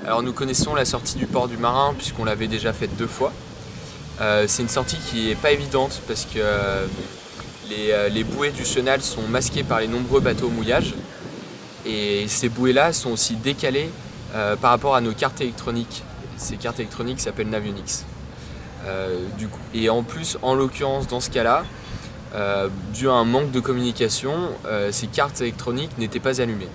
Alors nous connaissons la sortie du port du Marin puisqu'on l'avait déjà faite 2 fois. C'est une sortie qui n'est pas évidente parce que les bouées du chenal sont masquées par les nombreux bateaux au mouillage. Et ces bouées-là sont aussi décalées par rapport à nos cartes électroniques. Ces cartes électroniques s'appellent Navionics. Et en plus, en l'occurrence, dans ce cas-là, dû à un manque de communication, ces cartes électroniques n'étaient pas allumées.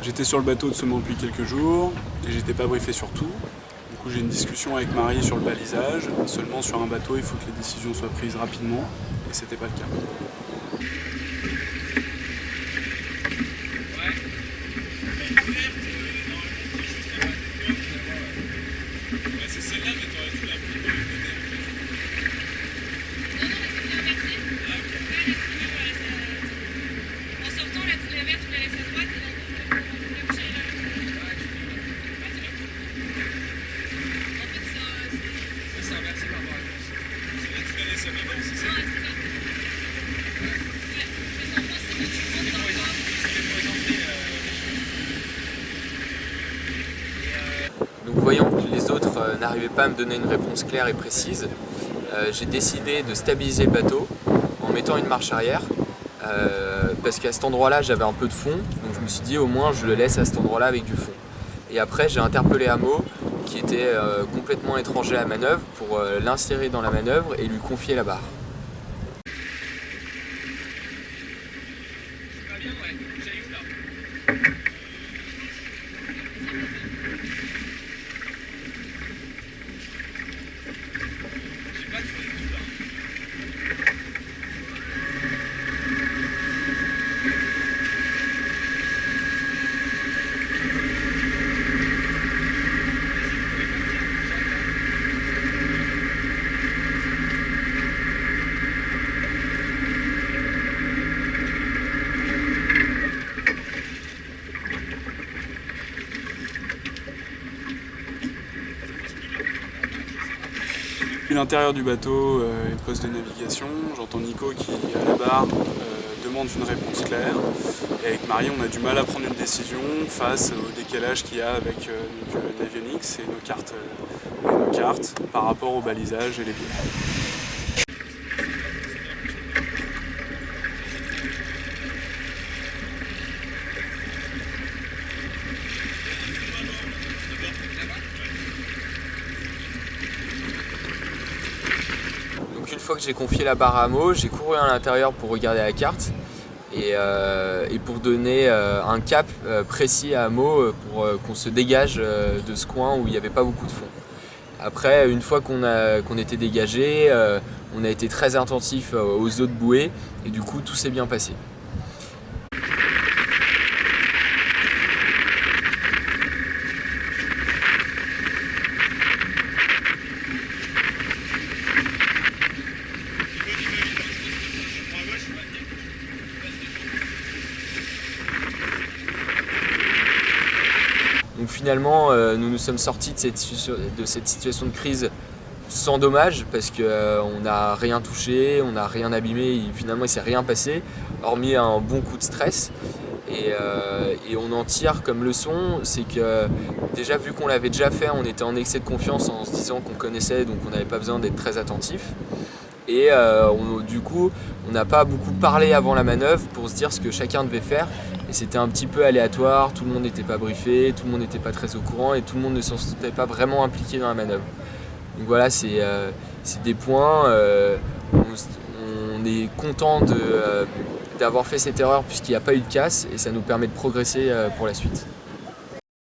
J'étais sur le bateau de seulement depuis quelques jours et j'étais pas briefé sur tout. Du coup j'ai une discussion avec Marie sur le balisage. Seulement sur un bateau il faut que les décisions soient prises rapidement et c'était pas le cas. Donc voyant que les autres n'arrivaient pas à me donner une réponse claire et précise, j'ai décidé de stabiliser le bateau en mettant une marche arrière parce qu'à cet endroit-là j'avais un peu de fond, donc je me suis dit au moins je le laisse à cet endroit-là avec du fond. Et après j'ai interpellé Amo qui était complètement étranger à la manœuvre pour l'insérer dans la manœuvre et lui confier la barre. Depuis l'intérieur du bateau et le poste de navigation, j'entends Nico qui, à la barre, demande une réponse claire. Et avec Marie, on a du mal à prendre une décision face au décalage qu'il y a avec Navionics et nos cartes par rapport au balisage et les bouées. Une fois que j'ai confié la barre à Amo, j'ai couru à l'intérieur pour regarder la carte et pour donner un cap précis à Amo pour qu'on se dégage de ce coin où il n'y avait pas beaucoup de fond. Après, une fois qu'on était dégagé, on a été très attentif aux autres bouées et du coup tout s'est bien passé. Donc finalement, nous nous sommes sortis de cette situation de crise sans dommage parce qu'on n'a rien touché, on n'a rien abîmé, finalement il ne s'est rien passé, hormis un bon coup de stress. Et on en tire comme leçon, c'est que déjà vu qu'on l'avait déjà fait, on était en excès de confiance en se disant qu'on connaissait, donc on n'avait pas besoin d'être très attentif. Et du coup, on n'a pas beaucoup parlé avant la manœuvre pour se dire ce que chacun devait faire. Et c'était un petit peu aléatoire, tout le monde n'était pas briefé, tout le monde n'était pas très au courant et tout le monde ne s'en sentait pas vraiment impliqué dans la manœuvre. Donc voilà, c'est des points. On est content d'avoir fait cette erreur puisqu'il n'y a pas eu de casse et ça nous permet de progresser pour la suite.